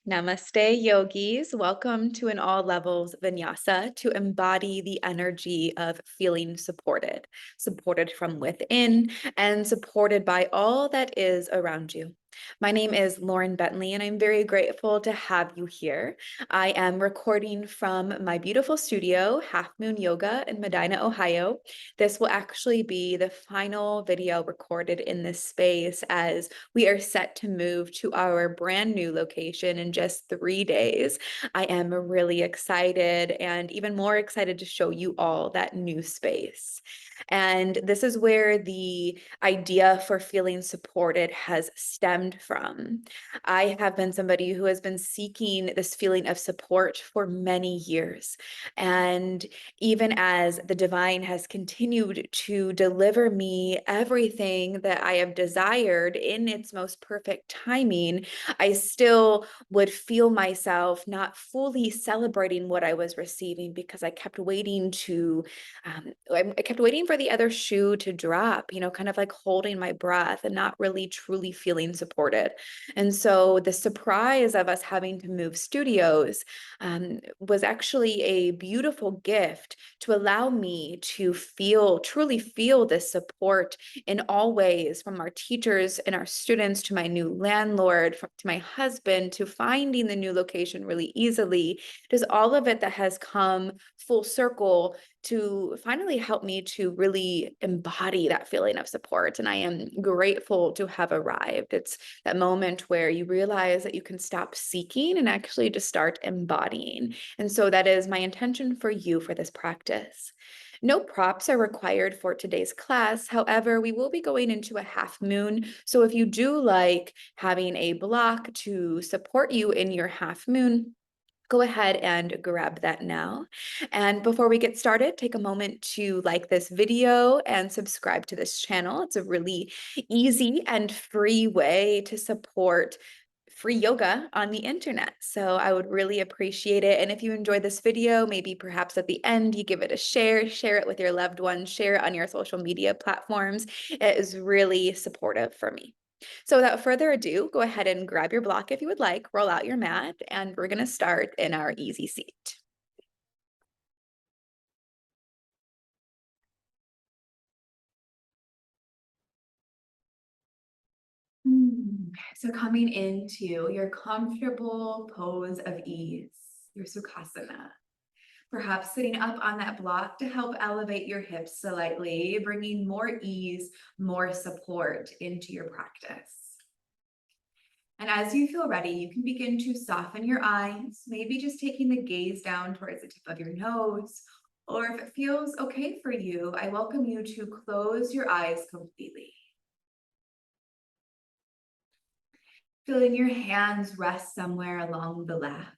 Namaste, yogis. Welcome to an all levels vinyasa to embody the energy of feeling supported, supported from within and supported by all that is around you. My name is Lauren Bentley, and I'm very grateful to have you here. I am recording from my beautiful studio, Half Moon Yoga in Medina, Ohio. This will actually be the final video recorded in this space as we are set to move to our brand new location in just 3 days. I am really excited and even more excited to show you all that new space. And this is where the idea for feeling supported has stemmed from. I have been somebody who has been seeking this feeling of support for many years. And even as the divine has continued to deliver me everything that I have desired in its most perfect timing, I still would feel myself not fully celebrating what I was receiving because I kept waiting I kept waiting for the other shoe to drop, kind of like holding my breath and not really truly feeling supported. And so the surprise of us having to move studios was actually a beautiful gift to allow me to truly feel this support in all ways, from our teachers and our students to my new landlord, to my husband, to finding the new location really easily. Just all of it that has come full circle to finally help me to really embody that feeling of support. And I am grateful to have arrived. It's that moment where you realize that you can stop seeking and actually just start embodying. And so that is my intention for you for this practice. No props are required for today's class. However, we will be going into a half moon. So if you do like having a block to support you in your half moon, go ahead and grab that now. And before we get started, take a moment to like this video and subscribe to this channel. It's a really easy and free way to support free yoga on the internet. So I would really appreciate it. And if you enjoyed this video, maybe perhaps at the end, you give it a share it with your loved ones, share it on your social media platforms. It is really supportive for me. So without further ado, go ahead and grab your block if you would like, roll out your mat, and we're going to start in our easy seat. So coming into your comfortable pose of ease, your Sukhasana. Perhaps sitting up on that block to help elevate your hips slightly, bringing more ease, more support into your practice. And as you feel ready, you can begin to soften your eyes, maybe just taking the gaze down towards the tip of your nose. Or if it feels okay for you, I welcome you to close your eyes completely. Feeling your hands rest somewhere along the lap,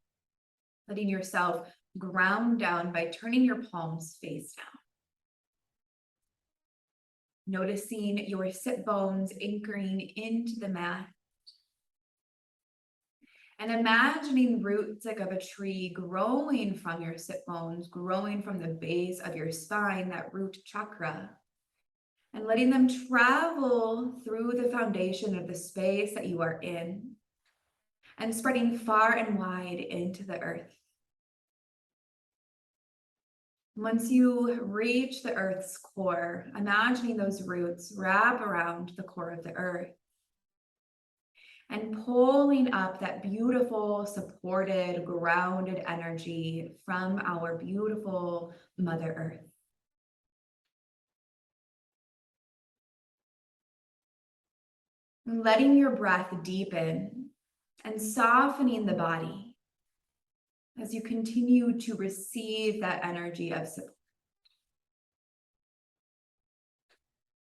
letting yourself ground down by turning your palms face down. Noticing your sit bones anchoring into the mat. And imagining roots like of a tree growing from your sit bones, growing from the base of your spine, that root chakra, and letting them travel through the foundation of the space that you are in and spreading far and wide into the earth. Once you reach the earth's core, imagining those roots wrap around the core of the earth and pulling up that beautiful, supported, grounded energy from our beautiful Mother Earth. Letting your breath deepen and softening the body as you continue to receive that energy of support.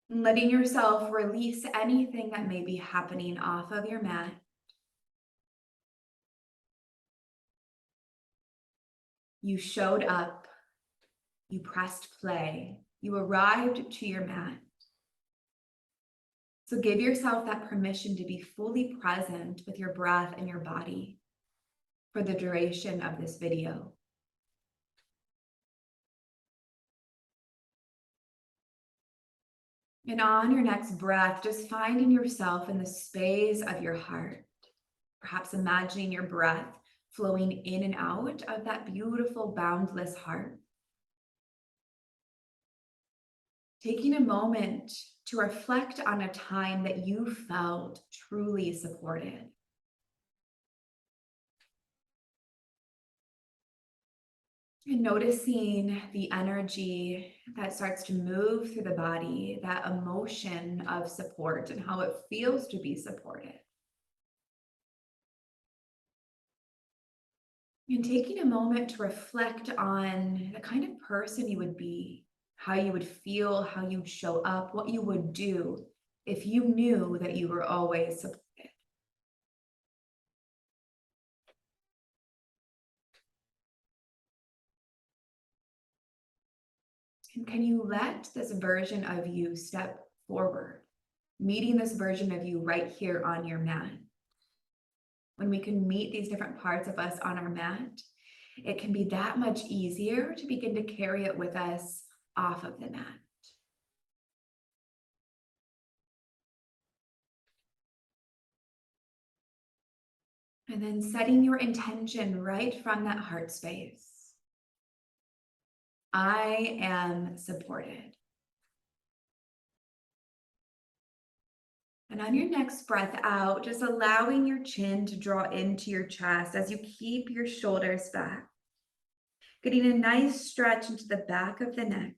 Letting yourself release anything that may be happening off of your mat. You showed up, you pressed play, you arrived to your mat. So give yourself that permission to be fully present with your breath and your body for the duration of this video. And on your next breath, just finding yourself in the space of your heart, Perhaps imagining your breath flowing in and out of that beautiful, boundless heart. Taking a moment to reflect on a time that you felt truly supported. And noticing the energy that starts to move through the body, that emotion of support and how it feels to be supported. And taking a moment to reflect on the kind of person you would be, how you would feel, how you'd show up, what you would do if you knew that you were always supported. And can you let this version of you step forward, meeting this version of you right here on your mat? When we can meet these different parts of us on our mat, it can be that much easier to begin to carry it with us off of the mat. And then setting your intention right from that heart space. I am supported. And on your next breath out, just allowing your chin to draw into your chest as you keep your shoulders back. Getting a nice stretch into the back of the neck.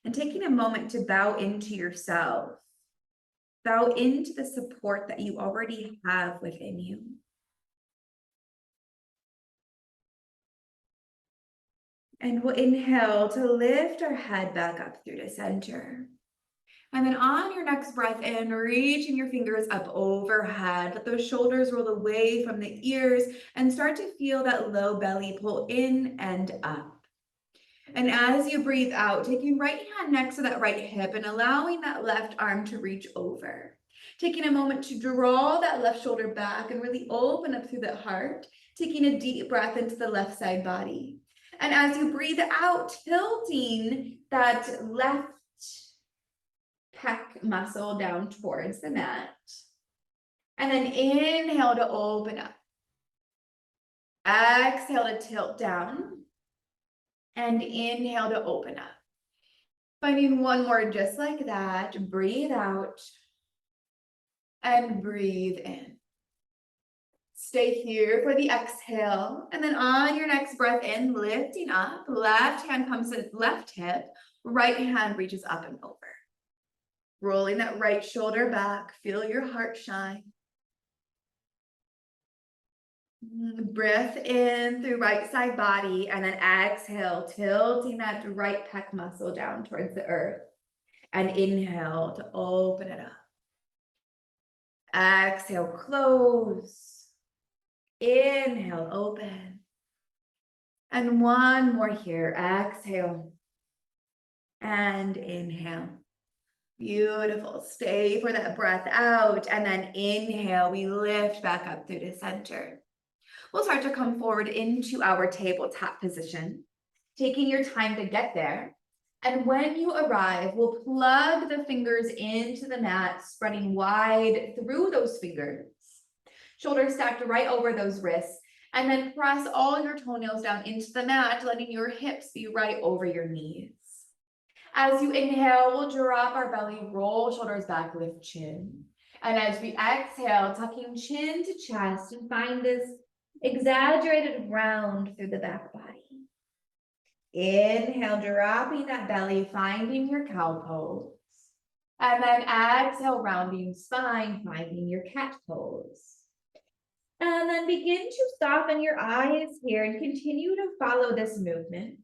And taking a moment to bow into yourself. Bow into the support that you already have within you. And we'll inhale to lift our head back up through the center. And then on your next breath in, reaching your fingers up overhead. Let those shoulders roll away from the ears and start to feel that low belly pull in and up. And as you breathe out, taking right hand next to that right hip and allowing that left arm to reach over. Taking a moment to draw that left shoulder back and really open up through the heart. Taking a deep breath into the left side body. And as you breathe out, tilting that left pec muscle down towards the mat. And then inhale to open up. Exhale to tilt down. And inhale to open up. Finding one more just like that. Breathe out. And breathe in. Stay here for the exhale. And then on your next breath in, lifting up. Left hand comes to left hip. Right hand reaches up and over. Rolling that right shoulder back. Feel your heart shine. Breath in through right side body, and then exhale, tilting that right pec muscle down towards the earth. And inhale to open it up. Exhale, close. Inhale, open. And one more here. Exhale. And inhale. Beautiful. Stay for that breath out. And then inhale, we lift back up through the center. We'll start to come forward into our tabletop position, taking your time to get there. And when you arrive, we'll plug the fingers into the mat, spreading wide through those fingers. Shoulders stacked right over those wrists. And then press all your toenails down into the mat, letting your hips be right over your knees. As you inhale, we'll drop our belly, roll shoulders back, lift chin. And as we exhale, tucking chin to chest and find this exaggerated round through the back body. Inhale, dropping that belly, finding your cow pose. And then exhale, rounding spine, finding your cat pose. And then begin to soften your eyes here and continue to follow this movement.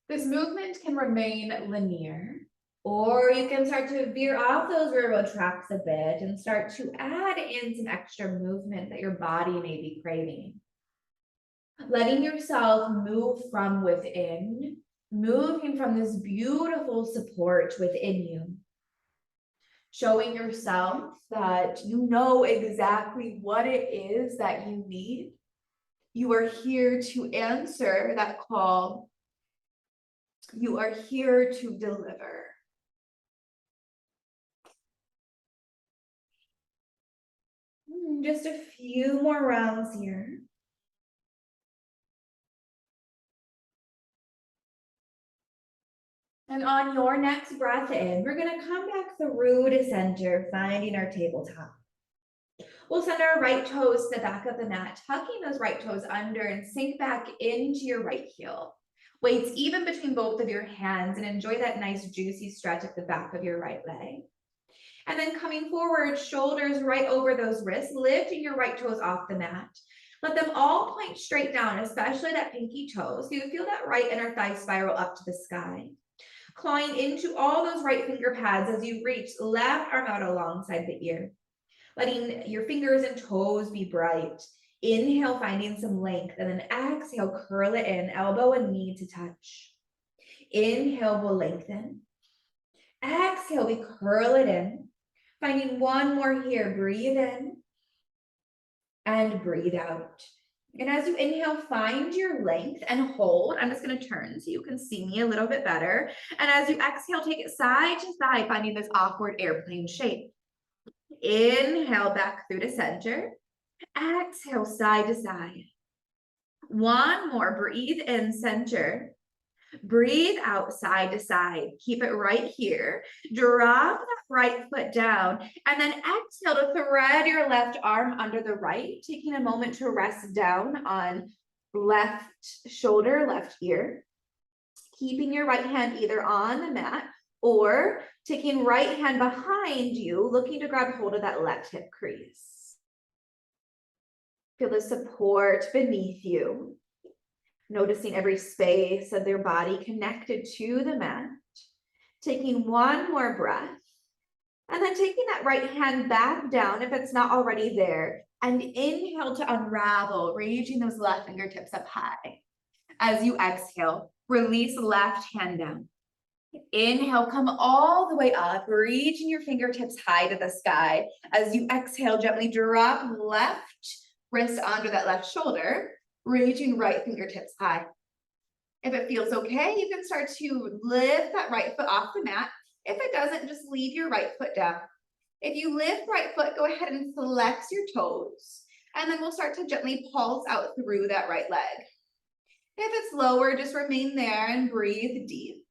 This movement can remain linear, or you can start to veer off those railroad tracks a bit and start to add in some extra movement that your body may be craving. Letting yourself move from within, moving from this beautiful support within you. Showing yourself that you know exactly what it is that you need. You are here to answer that call. You are here to deliver. Just a few more rounds here. And on your next breath in, we're going to come back through to center, finding our tabletop. We'll send our right toes to the back of the mat, tucking those right toes under and sink back into your right heel. Weights even between both of your hands and enjoy that nice juicy stretch at the back of your right leg. And then coming forward, shoulders right over those wrists, lifting your right toes off the mat. Let them all point straight down, especially that pinky toe. So you feel that right inner thigh spiral up to the sky. Clawing into all those right finger pads as you reach left arm out alongside the ear. Letting your fingers and toes be bright. Inhale, finding some length, and then exhale, curl it in, elbow and knee to touch. Inhale, we'll lengthen. Exhale, we curl it in. Finding one more here, breathe in and breathe out. And as you inhale, find your length and hold. I'm just going to turn so you can see me a little bit better. And as you exhale, take it side to side, finding this awkward airplane shape. Inhale back through to center. Exhale side to side. One more. Breathe in, center. Breathe out side to side. Keep it right here. Drop that right foot down. And then exhale to thread your left arm under the right, taking a moment to rest down on left shoulder, left ear. Keeping your right hand either on the mat or taking right hand behind you, looking to grab hold of that left hip crease. Feel the support beneath you. Noticing every space of their body connected to the mat. Taking one more breath. And then taking that right hand back down if it's not already there. And inhale to unravel, reaching those left fingertips up high. As you exhale, release left hand down. Inhale, come all the way up, reaching your fingertips high to the sky. As you exhale, gently drop left wrist onto that left shoulder, reaching right fingertips high. If it feels okay, you can start to lift that right foot off the mat. If it doesn't, just leave your right foot down. If you lift right foot, go ahead and flex your toes. And then we'll start to gently pulse out through that right leg. If it's lower, just remain there and breathe deep.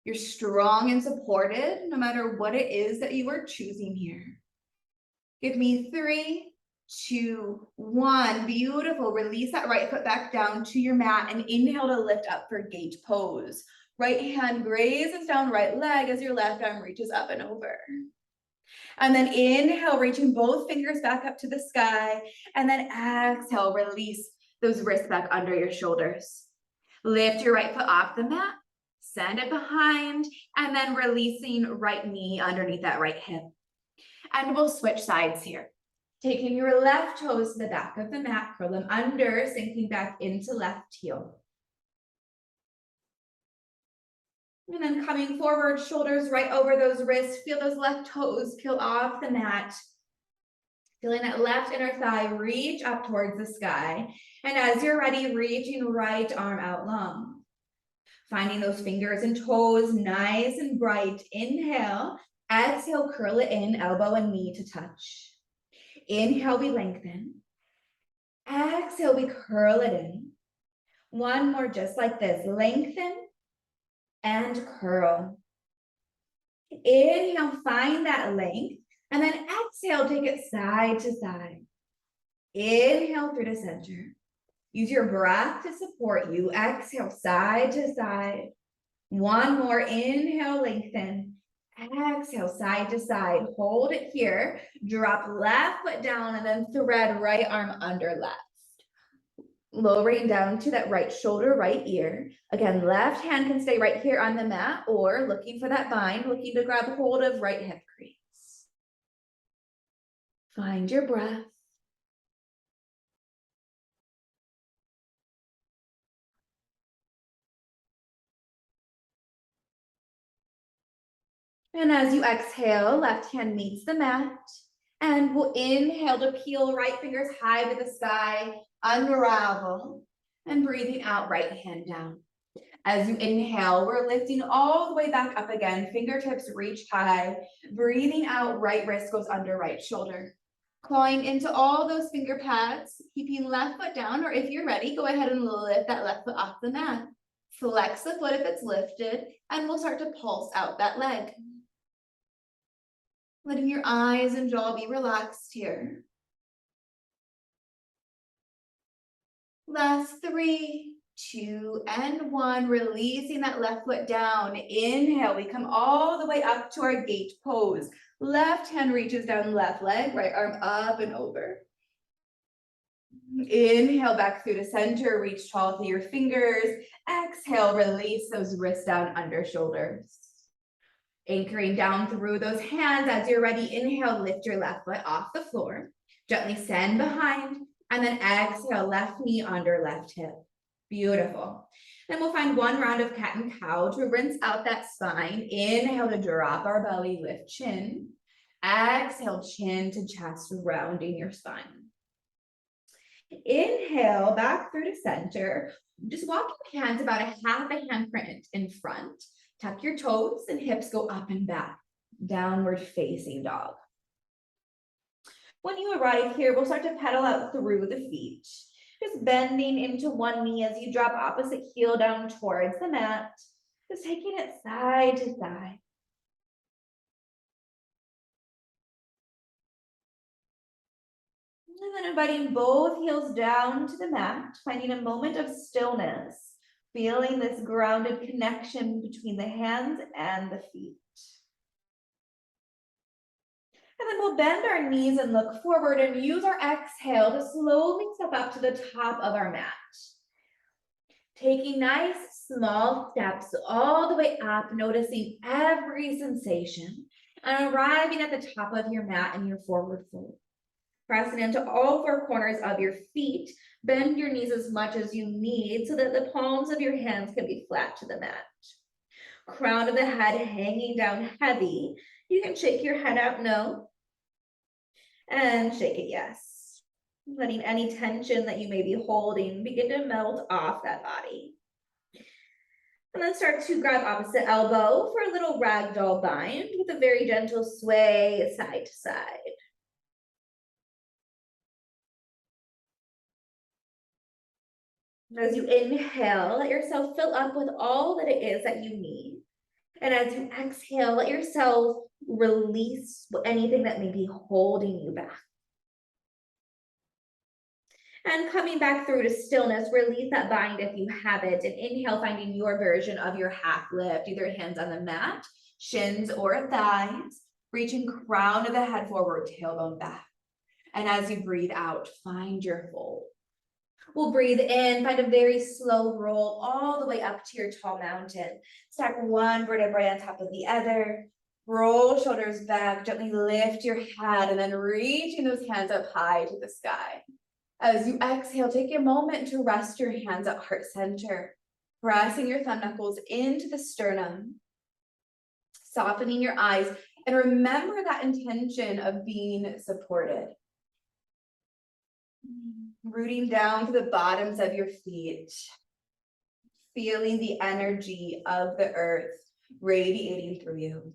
You're strong and supported no matter what it is that you are choosing here. Give me 3, 2, 1. Beautiful. Release that right foot back down to your mat and inhale to lift up for gate pose. Right hand grazes down right leg as your left arm reaches up and over. And then inhale, reaching both fingers back up to the sky. And then exhale, release those wrists back under your shoulders. Lift your right foot off the mat. Send it behind, and then releasing right knee underneath that right hip. And we'll switch sides here. Taking your left toes to the back of the mat, curl them under, sinking back into left heel. And then coming forward, shoulders right over those wrists. Feel those left toes peel off the mat. Feeling that left inner thigh reach up towards the sky. And as you're ready, reaching right arm out long. Finding those fingers and toes nice and bright. Inhale, exhale, curl it in, elbow and knee to touch. Inhale, we lengthen. Exhale, we curl it in. One more just like this. Lengthen and curl. Inhale, find that length. And then exhale, take it side to side. Inhale through to center. Use your breath to support you. Exhale, side to side. One more. Inhale, lengthen. Exhale, side to side. Hold it here. Drop left foot down and then thread right arm under left. Lowering down to that right shoulder, right ear. Again, left hand can stay right here on the mat or looking for that bind, looking to grab hold of right hip crease. Find your breath. And as you exhale, left hand meets the mat. And we'll inhale to peel right fingers high to the sky, unravel, and breathing out, right hand down. As you inhale, we're lifting all the way back up again. Fingertips reach high. Breathing out, right wrist goes under right shoulder. Clawing into all those finger pads, keeping left foot down, or if you're ready, go ahead and lift that left foot off the mat. Flex the foot if it's lifted, and we'll start to pulse out that leg. Letting your eyes and jaw be relaxed here. Last 3, 2, and 1. Releasing that left foot down. Inhale, we come all the way up to our gate pose. Left hand reaches down left leg, right arm up and over. Inhale back through the center, reach tall through your fingers. Exhale, release those wrists down under shoulders. Anchoring down through those hands. As you're ready, inhale, lift your left foot off the floor. Gently send behind, and then exhale, left knee under left hip. Beautiful. Then we'll find one round of cat and cow to rinse out that spine. Inhale to drop our belly, lift chin. Exhale, chin to chest, rounding your spine. Inhale, back through the center. Just walk your hands about a half a handprint in front. Tuck your toes and hips go up and back. Downward facing dog. When you arrive here, we'll start to pedal out through the feet. Just bending into one knee as you drop opposite heel down towards the mat. Just taking it side to side. And then inviting both heels down to the mat, finding a moment of stillness, feeling this grounded connection between the hands and the feet. And then we'll bend our knees and look forward and use our exhale to slowly step up to the top of our mat. Taking nice small steps all the way up, noticing every sensation, and arriving at the top of your mat in your forward fold. Pressing into all 4 corners of your feet, bend your knees as much as you need so that the palms of your hands can be flat to the mat. Crown of the head hanging down heavy. You can shake your head out no, and shake it yes. Letting any tension that you may be holding begin to melt off that body. And then start to grab opposite elbow for a little ragdoll bind with a very gentle sway side to side. As you inhale, let yourself fill up with all that it is that you need. And as you exhale, let yourself release anything that may be holding you back. And coming back through to stillness, release that bind if you have it. And inhale, finding your version of your half lift, either hands on the mat, shins or thighs, reaching crown of the head forward, tailbone back. And as you breathe out, find your fold. We'll breathe in, find a very slow roll all the way up to your tall mountain. Stack one vertebrae on top of the other. Roll shoulders back, gently lift your head, and then reaching those hands up high to the sky. As you exhale, take a moment to rest your hands at heart center, pressing your thumb knuckles into the sternum, softening your eyes, and remember that intention of being supported. Rooting down to the bottoms of your feet, feeling the energy of the earth radiating through you.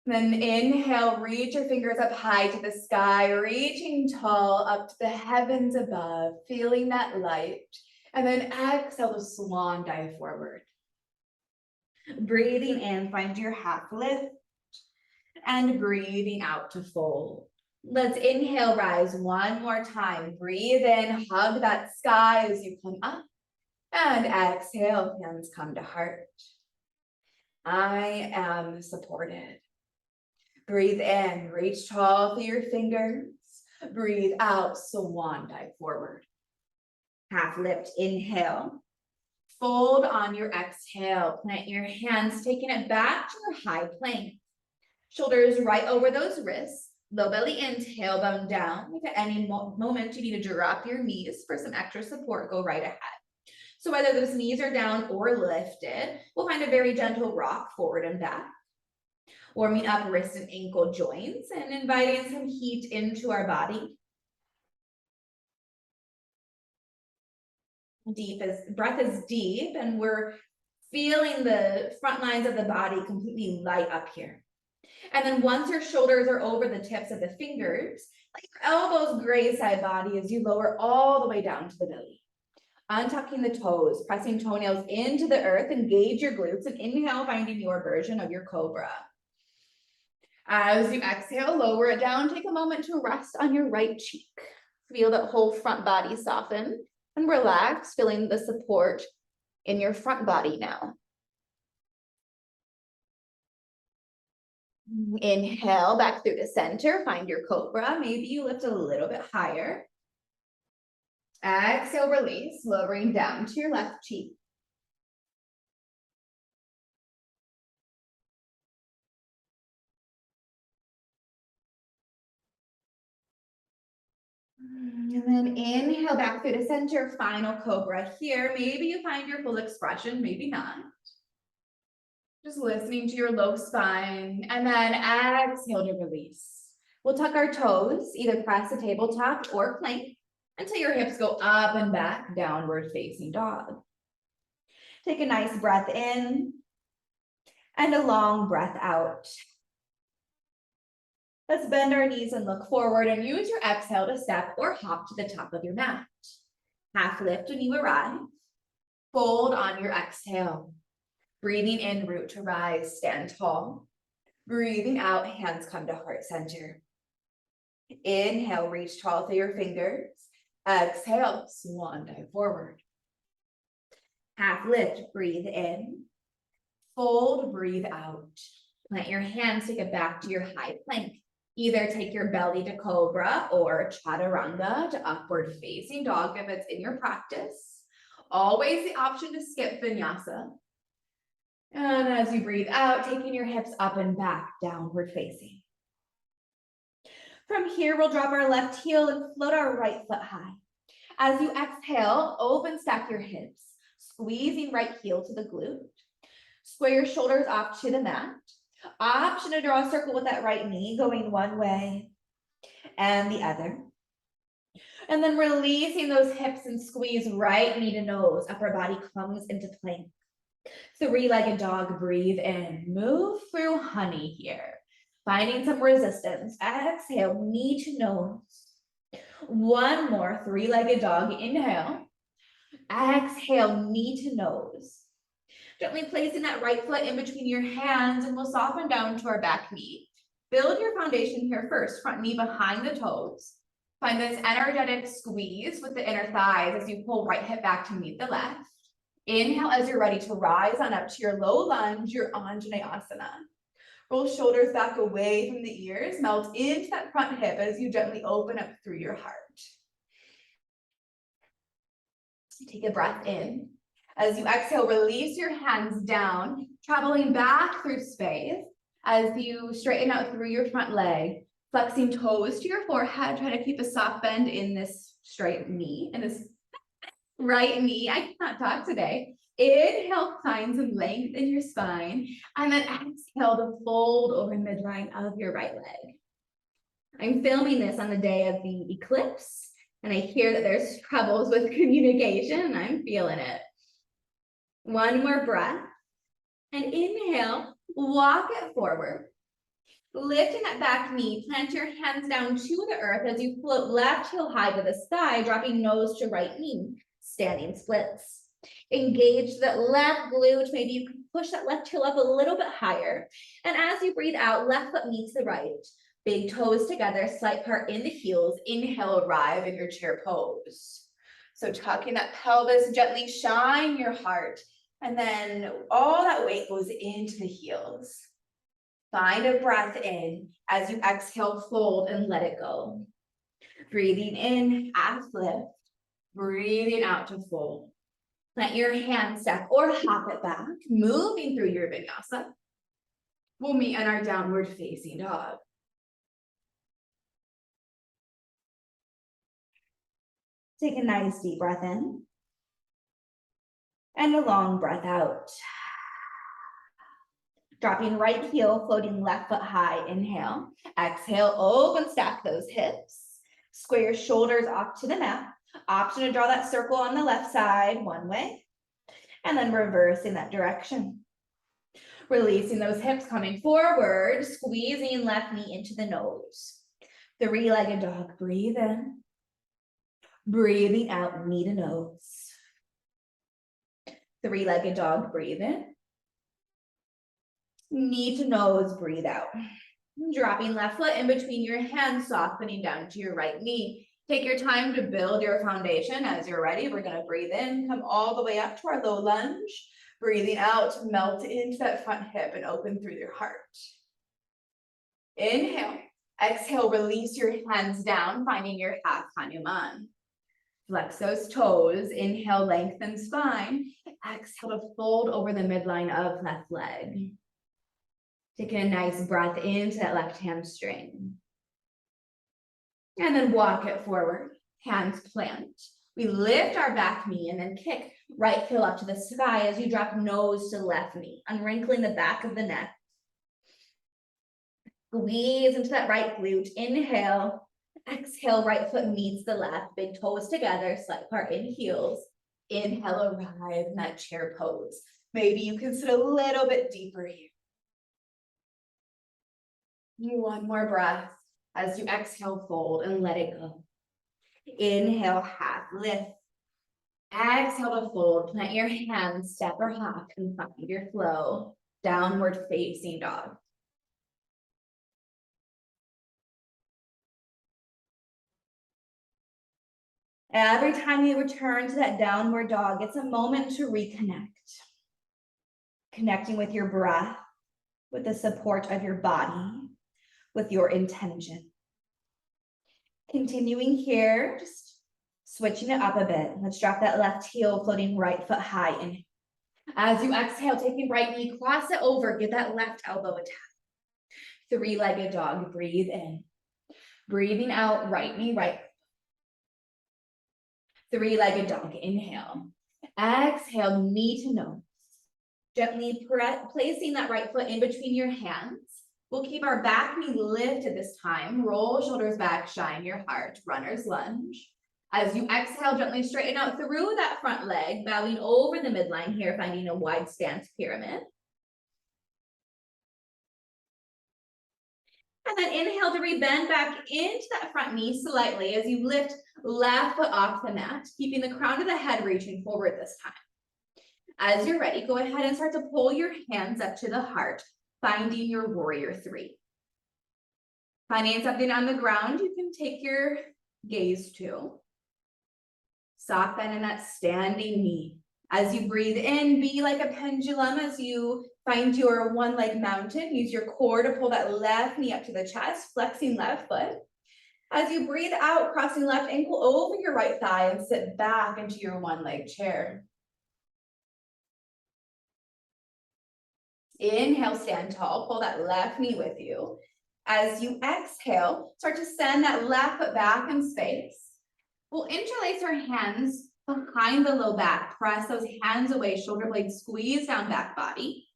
Then inhale, reach your fingers up high to the sky, reaching tall up to the heavens above, feeling that light. And then exhale to swan dive forward. Breathing in, find your half lift, and breathing out to fold. Let's inhale, rise one more time. Breathe in, hug that sky as you come up. And exhale, hands come to heart. I am supported. Breathe in, reach tall through your fingers. Breathe out, swan dive forward. Half lift, inhale. Fold on your exhale. Plant your hands, taking it back to your high plank. Shoulders right over those wrists. Low belly in, tailbone down. If at any moment you need to drop your knees for some extra support, go right ahead. So whether those knees are down or lifted, we'll find a very gentle rock forward and back. Warming up wrist and ankle joints and inviting some heat into our body. Breath is deep, and we're feeling the front lines of the body completely light up here. And then once your shoulders are over the tips of the fingers, let your elbows graze side body as you lower all the way down to the belly. Untucking the toes, pressing toenails into the earth, engage your glutes, and inhale, finding your version of your cobra. As you exhale, lower it down, take a moment to rest on your right cheek. Feel that whole front body soften and relax, feeling the support in your front body now. Inhale back through the center, find your cobra. Maybe you lift a little bit higher. Exhale, release, lowering down to your left cheek. And then inhale back through the center, final cobra here. Maybe you find your full expression, maybe not. Just listening to your low spine, and then exhale to release. We'll tuck our toes, either press the tabletop or plank until your hips go up and back, downward facing dog. Take a nice breath in and a long breath out. Let's bend our knees and look forward and use your exhale to step or hop to the top of your mat. Half lift when you arrive. Fold on your exhale. Breathing in, root to rise, stand tall. Breathing out, hands come to heart center. Inhale, reach tall through your fingers. Exhale, swan dive forward. Half lift, breathe in. Fold, breathe out. Plant your hands, take it back to your high plank. Either take your belly to cobra or chaturanga to upward facing dog if it's in your practice. Always the option to skip vinyasa. And as you breathe out, taking your hips up and back, downward facing. From here, we'll drop our left heel and float our right foot high. As you exhale, open stack your hips, squeezing right heel to the glute. Square your shoulders off to the mat. Option to draw a circle with that right knee, going one way and the other. And then releasing those hips and squeeze right knee to nose. Upper body comes into plank. Three-legged dog, breathe in. Move through honey here. Finding some resistance. Exhale, knee to nose. One more, three-legged dog, inhale. Exhale, knee to nose. Gently placing that right foot in between your hands, and we'll soften down to our back knee. Build your foundation here first, front knee behind the toes. Find this energetic squeeze with the inner thighs as you pull right hip back to meet the left. Inhale as you're ready to rise on up to your low lunge, your Anjaneyasana. Roll shoulders back away from the ears, melt into that front hip as you gently open up through your heart. Take a breath in. As you exhale, release your hands down, traveling back through space as you straighten out through your front leg, flexing toes to your forehead, trying to keep a soft bend in this straight knee, and this right knee. I cannot talk today. Inhale, find some length in your spine, and then exhale to fold over midline of your right leg. I'm filming this on the day of the eclipse, and I hear that there's troubles with communication, and I'm feeling it. One more breath, and inhale, walk it forward. Lifting that back knee, plant your hands down to the earth as you float left heel high to the sky, dropping nose to right knee, standing splits. Engage that left glute, maybe you can push that left heel up a little bit higher. And as you breathe out, left foot meets the right. Big toes together, slight part in the heels. Inhale, arrive in your chair pose. So tucking that pelvis, gently shine your heart. And then all that weight goes into the heels. Find a breath in as you exhale, fold and let it go. Breathing in, half lift. Breathing out to fold. Plant your hand stack or hop it back, moving through your vinyasa. We'll meet in our downward facing dog. Take a nice deep breath in. And a long breath out. Dropping right heel, floating left foot high, inhale. Exhale, open stack those hips. Square your shoulders off to the mat. Option to draw that circle on the left side, one way. And then reverse in that direction. Releasing those hips, coming forward, squeezing left knee into the nose. Three-legged dog, breathe in. Breathing out, knee to nose. Three-legged dog, breathe in. Knee to nose, breathe out. Dropping left foot in between your hands, softening down to your right knee. Take your time to build your foundation. As you're ready, we're going to breathe in, come all the way up to our low lunge. Breathing out, melt into that front hip and open through your heart. Inhale. Exhale, release your hands down, finding your half Hanuman. Flex those toes. Inhale, lengthen spine. Exhale to fold over the midline of left leg. Taking a nice breath into that left hamstring. And then walk it forward. Hands plant. We lift our back knee and then kick right heel up to the sky as you drop nose to left knee, unwrinkling the back of the neck. Squeeze into that right glute. Inhale. Exhale, right foot meets the left. Big toes together, slight part in heels. Inhale, arrive in that chair pose. Maybe you can sit a little bit deeper here. One more breath as you exhale, fold and let it go. Inhale, half lift. Exhale to fold. Plant your hands, step or hop, and find your flow. Downward facing dog. Every time you return to that downward dog, it's a moment to reconnect. Connecting with your breath, with the support of your body, with your intention. Continuing here, just switching it up a bit. Let's drop that left heel, floating right foot high in. As you exhale, taking right knee, cross it over, give that left elbow a tap. Three-legged dog, breathe in. Breathing out, right knee, right. Three-legged dog, inhale. Exhale, knee to nose. Gently placing that right foot in between your hands. We'll keep our back knee lifted this time. Roll shoulders back, shine your heart. Runner's lunge. As you exhale, gently straighten out through that front leg, bowing over the midline here, finding a wide stance pyramid. And then inhale to rebend back into that front knee slightly as you lift left foot off the mat, keeping the crown of the head reaching forward this time. As you're ready, go ahead and start to pull your hands up to the heart, finding your warrior three. Finding something on the ground, you can take your gaze to. Soften in that standing knee. As you breathe in, be like a pendulum as you find your one leg mountain. Use your core to pull that left knee up to the chest, flexing left foot. As you breathe out, crossing left ankle over your right thigh and sit back into your one leg chair. Inhale, stand tall, pull that left knee with you. As you exhale, start to send that left foot back in space. We'll interlace our hands behind the low back, press those hands away, shoulder blades squeeze down back body.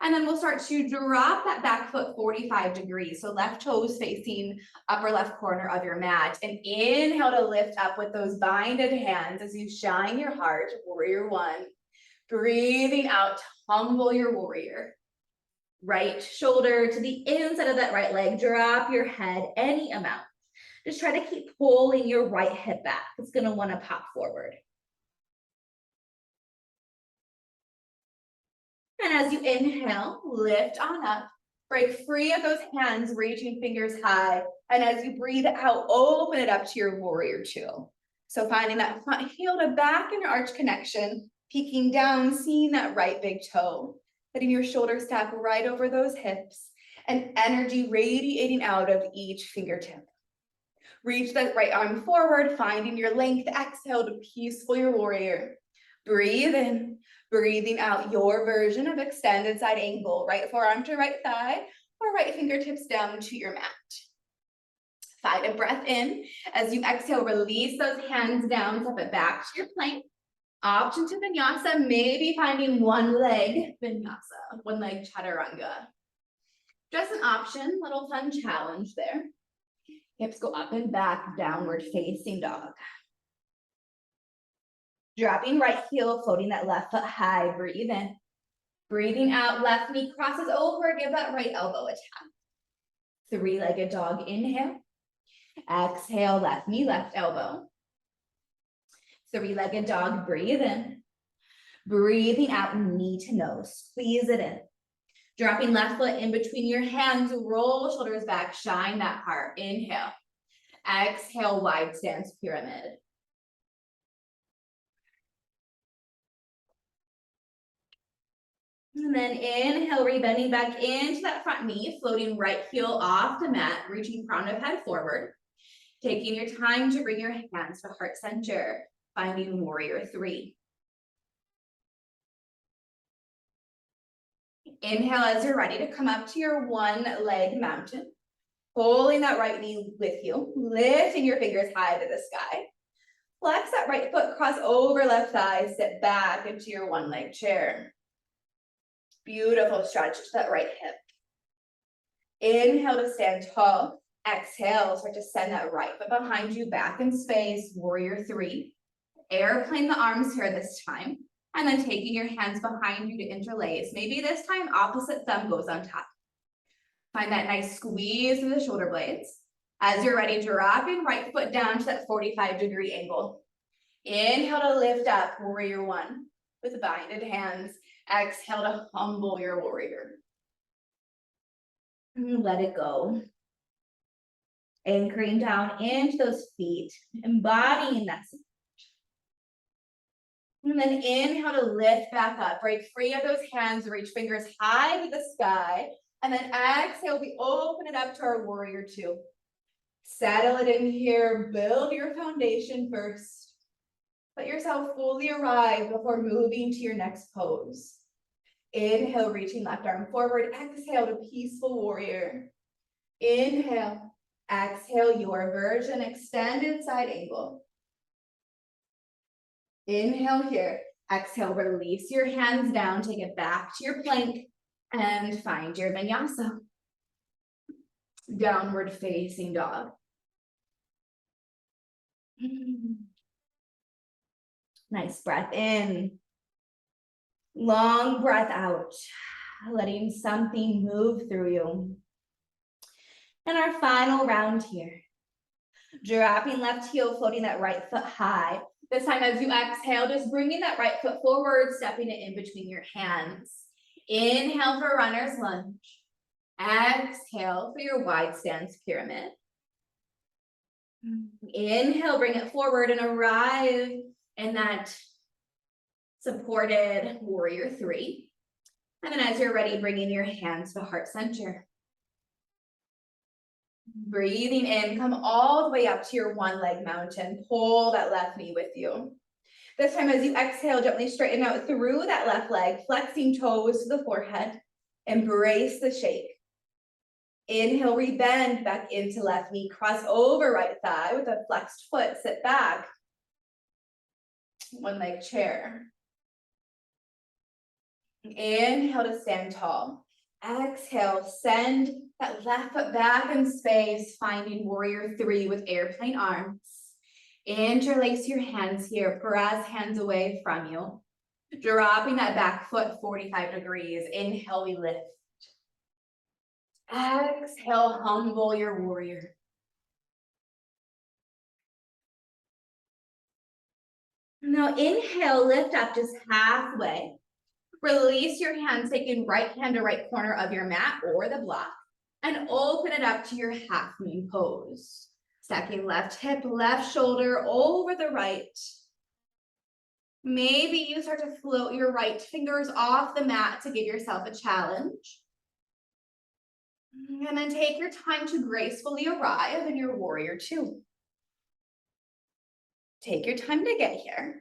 And then we'll start to drop that back foot 45 degrees. So left toes facing upper left corner of your mat. And inhale to lift up with those binded hands as you shine your heart, warrior one. Breathing out, humble your warrior. Right shoulder to the inside of that right leg. Drop your head any amount. Just try to keep pulling your right hip back. It's going to want to pop forward. And as you inhale, lift on up. Break free of those hands, reaching fingers high. And as you breathe out, open it up to your warrior two. So finding that front heel to back and arch connection, peeking down, seeing that right big toe. Letting your shoulders stack right over those hips and energy radiating out of each fingertip. Reach that right arm forward, finding your length. Exhale to peaceful your warrior. Breathe in, breathing out your version of extended side angle. Right forearm to right thigh or right fingertips down to your mat. Find a breath in. As you exhale, release those hands down, step it back to your plank. Option to Vinyasa, maybe finding one leg Vinyasa, one leg Chaturanga. Just an option, little fun challenge there. Hips go up and back, downward facing dog. Dropping right heel, floating that left foot high, breathe in. Breathing out, left knee crosses over, give that right elbow a tap. Three-legged dog, inhale. Exhale, left knee, left elbow. Three-legged dog, breathe in. Breathing out, knee to nose, squeeze it in. Dropping left foot in between your hands, roll shoulders back, shine that heart. Inhale. Exhale, wide stance pyramid. And then inhale, rebending back into that front knee, floating right heel off the mat, reaching crown of head forward. Taking your time to bring your hands to heart center, finding warrior three. Inhale as you're ready to come up to your one leg mountain, pulling that right knee with you, lifting your fingers high to the sky. Flex that right foot, cross over left thigh, sit back into your one leg chair. Beautiful stretch to that right hip. Inhale to stand tall. Exhale, start to send that right foot behind you, back in space, warrior three. Airplane the arms here this time. And then taking your hands behind you to interlace. Maybe this time opposite thumb goes on top. Find that nice squeeze of the shoulder blades. As you're ready, dropping right foot down to that 45-degree angle. Inhale to lift up, warrior one, with binded hands. Exhale to humble your warrior. Let it go. Anchoring down into those feet, embodying that. And then inhale to lift back up, break free of those hands, reach fingers high to the sky. And then exhale, we open it up to our warrior two. Settle it in here, build your foundation first. Let yourself fully arrive before moving to your next pose. Inhale, reaching left arm forward. Exhale to peaceful warrior. Inhale, exhale, your version, extended side angle. Inhale here. Exhale, release your hands down, take it back to your plank and find your vinyasa. Downward facing dog. Nice breath in. Long breath out, letting something move through you. And our final round here. Dropping left heel, floating that right foot high. This time as you exhale, just bringing that right foot forward, stepping it in between your hands. Inhale for runner's lunge. Exhale for your wide stance pyramid. Inhale, bring it forward and arrive in that supported warrior three. And then as you're ready, bringing your hands to heart center. Breathing in, come all the way up to your one leg mountain. Pull that left knee with you. This time as you exhale, gently straighten out through that left leg, flexing toes to the forehead. Embrace the shake. Inhale, rebend back into left knee, cross over right thigh with a flexed foot, sit back. One leg chair. Inhale to stand tall. Exhale, send that left foot back in space, finding warrior three with airplane arms. Interlace your hands here, press hands away from you. Dropping that back foot 45 degrees. Inhale, we lift. Exhale, humble your warrior. Now inhale, lift up just halfway. Release your hands, taking right hand to right corner of your mat or the block, and open it up to your half moon pose. Stacking left hip, left shoulder over the right. Maybe you start to float your right fingers off the mat to give yourself a challenge. And then take your time to gracefully arrive in your warrior two. Take your time to get here.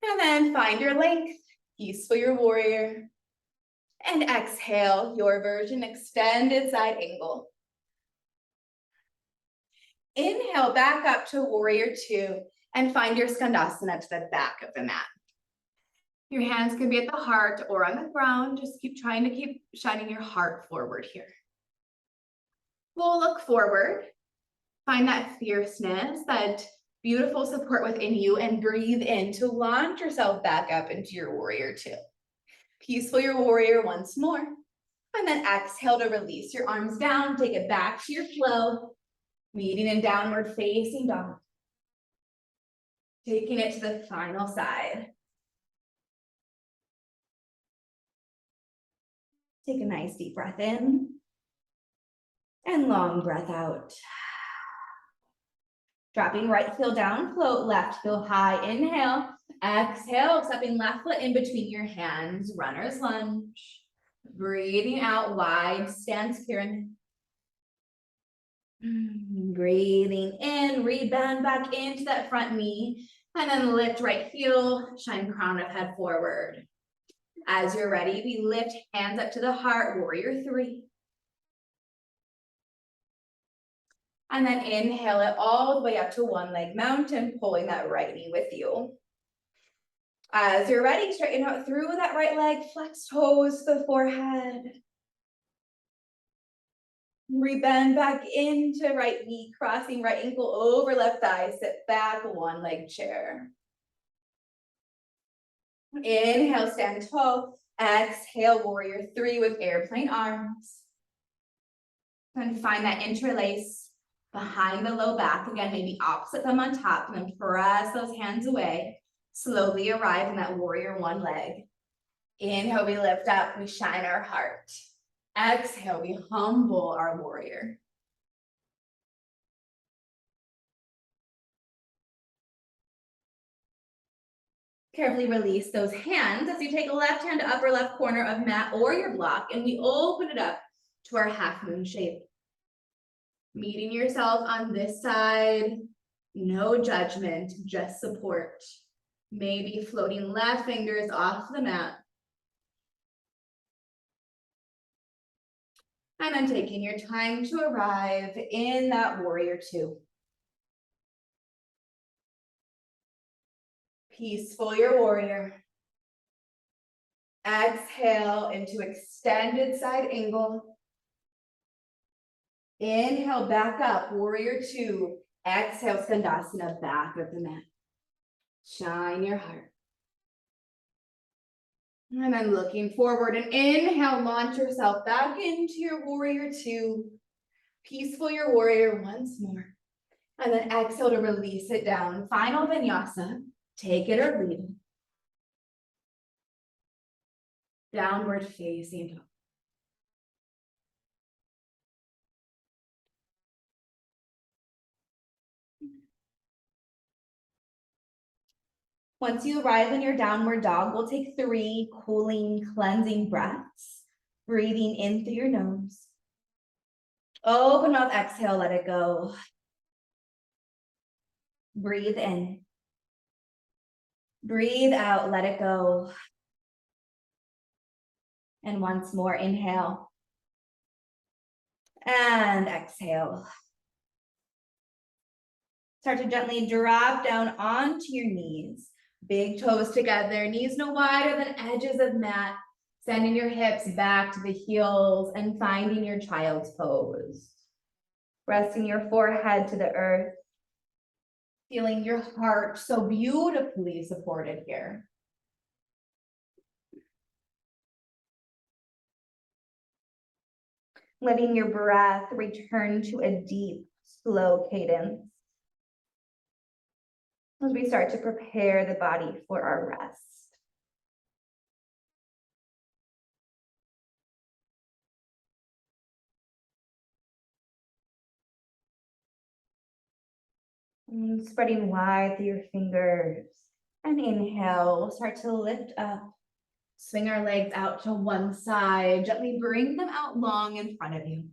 And then find your length. Peaceful your warrior. And exhale, your version, extended side angle. Inhale, back up to warrior two and find your skandasana to the back of the mat. Your hands can be at the heart or on the ground. Just keep shining your heart forward here. We'll look forward. Find that fierceness, that beautiful support within you, and breathe in to launch yourself back up into your warrior two. Peaceful your warrior once more. And then exhale to release your arms down, take it back to your flow, meeting in downward facing dog. Taking it to the final side. Take a nice deep breath in and long breath out. Dropping right heel down, float left heel high, inhale, exhale, stepping left foot in between your hands, runner's lunge. Breathing out, wide stance pyramid. Breathing in, rebend back into that front knee, and then lift right heel, shine crown of head forward. As you're ready, we lift hands up to the heart, warrior three. And then inhale it all the way up to one leg mountain, pulling that right knee with you. As you're ready, straighten out through that right leg, flex toes to the forehead. Rebend back into right knee, crossing right ankle over left thigh, sit back, one leg chair. Inhale, stand tall. Exhale, warrior three with airplane arms. And find that interlace behind the low back. Again, maybe opposite thumb on top, and then press those hands away. Slowly arrive in that warrior one leg. Inhale, we lift up, we shine our heart. Exhale, we humble our warrior. Carefully release those hands as you take a left hand to upper left corner of mat or your block, and we open it up to our half moon shape. Meeting yourself on this side, no judgment, just support. Maybe floating left fingers off the mat. And then taking your time to arrive in that warrior two. Peaceful your warrior. Exhale into extended side angle. Inhale, back up, warrior two. Exhale, Skandasana, back of the mat. Shine your heart. And then looking forward and inhale, launch yourself back into your warrior two. Peaceful your warrior once more. And then exhale to release it down. Final vinyasa. Take it or leave it. Downward facing dog. Once you arrive in your downward dog, we'll take 3 cooling, cleansing breaths. Breathing in through your nose. Open mouth, exhale, let it go. Breathe in. Breathe out, let it go. And once more, inhale. And exhale. Start to gently drop down onto your knees. Big toes together, knees no wider than edges of mat. Sending your hips back to the heels and finding your child's pose. Resting your forehead to the earth. Feeling your heart so beautifully supported here. Letting your breath return to a deep, slow cadence as we start to prepare the body for our rest. And spreading wide through your fingers. And inhale, we'll start to lift up. Swing our legs out to one side. Gently bring them out long in front of you.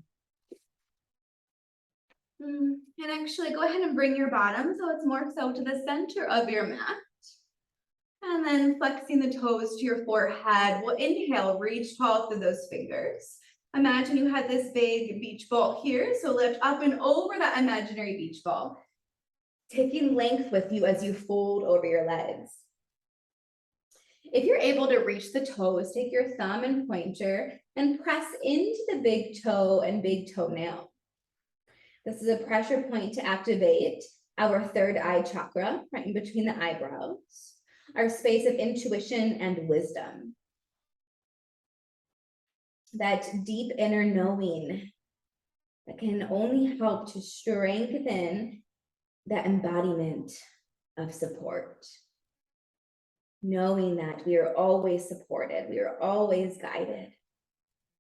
And actually go ahead and bring your bottom so it's more so to the center of your mat. And then flexing the toes to your forehead. We'll inhale, reach tall through those fingers. Imagine you had this big beach ball here. So lift up and over that imaginary beach ball. Taking length with you as you fold over your legs. If you're able to reach the toes, take your thumb and pointer and press into the big toe and big toenail. This is a pressure point to activate our third eye chakra, right in between the eyebrows, our space of intuition and wisdom. that deep inner knowing that can only help to strengthen the embodiment of support. Knowing that we are always supported, we are always guided,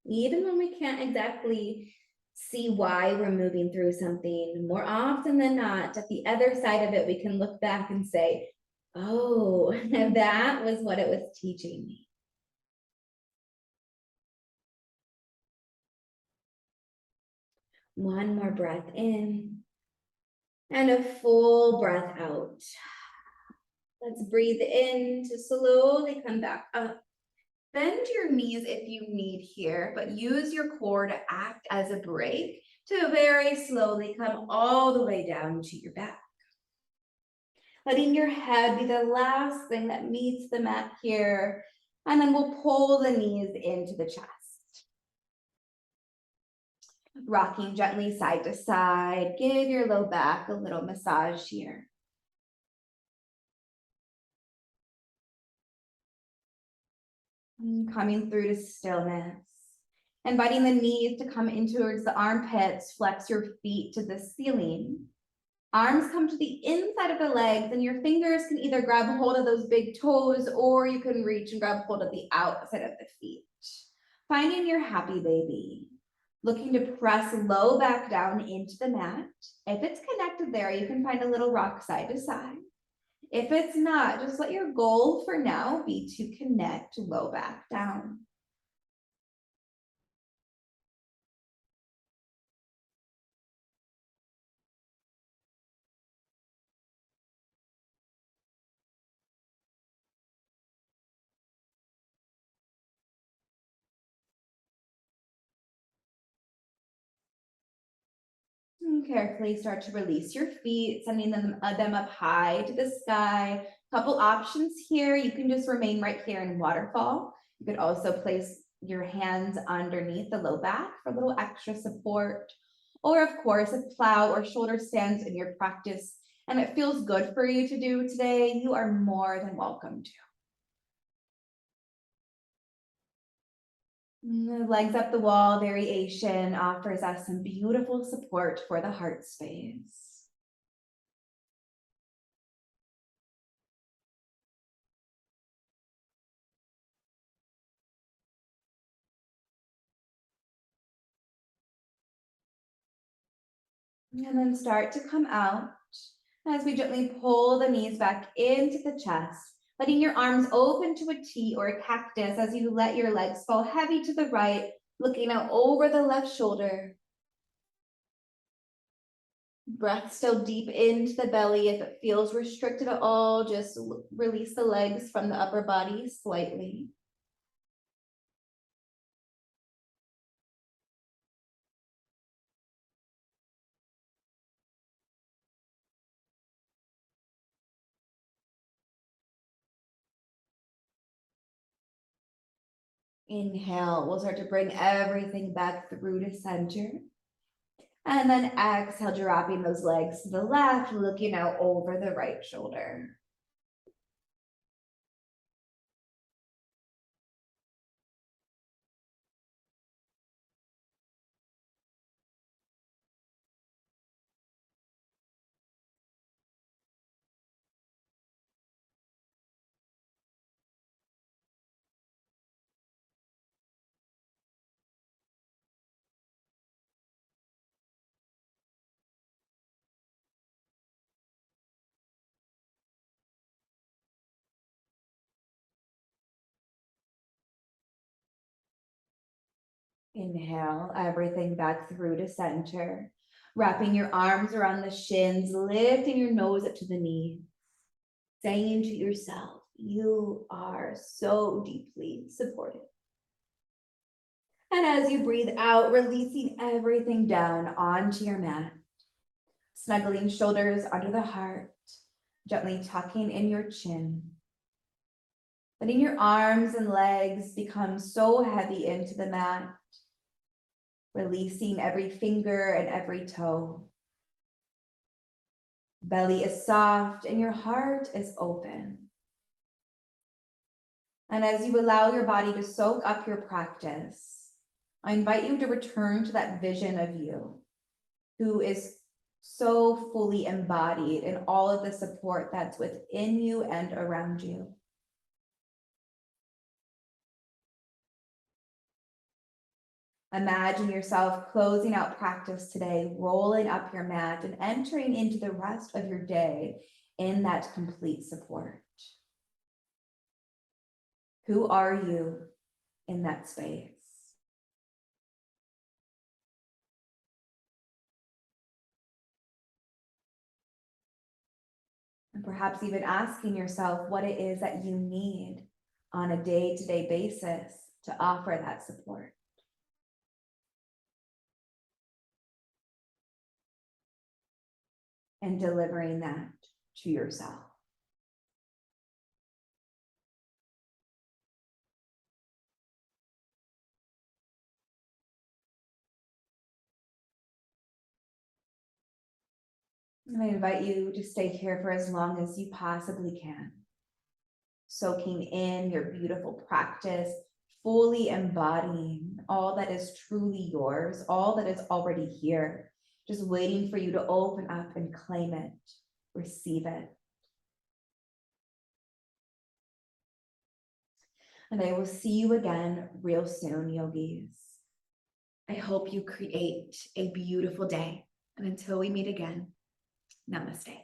even when we can't exactly see why we're moving through something. More often than not, at the other side of it, we can look back and say, oh, that was what it was teaching me. One more breath in and a full breath out. Let's breathe in to slowly come back up. Bend your knees if you need here, but use your core to act as a brake to very slowly come all the way down to your back. Letting your head be the last thing that meets the mat here, and then we'll pull the knees into the chest. Rocking gently side to side, give your low back a little massage here. Coming through to stillness. Inviting the knees to come in towards the armpits, flex your feet to the ceiling. Arms come to the inside of the legs, and your fingers can either grab hold of those big toes, or you can reach and grab hold of the outside of the feet. Finding your happy baby. Looking to press low back down into the mat. If it's connected there, you can find a little rock side to side. If it's not, just let your goal for now be to connect low back down. And carefully start to release your feet, sending them up high to the sky. Couple options here. You can just remain right here in waterfall. You could also place your hands underneath the low back for a little extra support. Or of course, if plow or shoulder stands in your practice and it feels good for you to do today, you are more than welcome to. The legs up the wall variation offers us some beautiful support for the heart space. And then start to come out as we gently pull the knees back into the chest, letting your arms open to a T or a cactus as you let your legs fall heavy to the right, looking out over the left shoulder. Breath still deep into the belly. If it feels restricted at all, just release the legs from the upper body slightly. Inhale, we'll start to bring everything back through to center. And then exhale, dropping those legs to the left, looking out over the right shoulder. Inhale, everything back through to center. Wrapping your arms around the shins, lifting your nose up to the knee. Saying to yourself, you are so deeply supported. And as you breathe out, releasing everything down onto your mat. Snuggling shoulders under the heart, gently tucking in your chin. Letting your arms and legs become so heavy into the mat. Releasing every finger and every toe. Belly is soft and your heart is open. And as you allow your body to soak up your practice, I invite you to return to that vision of you who is so fully embodied in all of the support that's within you and around you. Imagine yourself closing out practice today, rolling up your mat and entering into the rest of your day in that complete support. Who are you in that space? And perhaps even asking yourself what it is that you need on a day-to-day basis to offer that support. And delivering that to yourself. And I invite you to stay here for as long as you possibly can, soaking in your beautiful practice, fully embodying all that is truly yours, all that is already here, just waiting for you to open up and claim it, receive it. And I will see you again real soon, yogis. I hope you create a beautiful day. And until we meet again, namaste.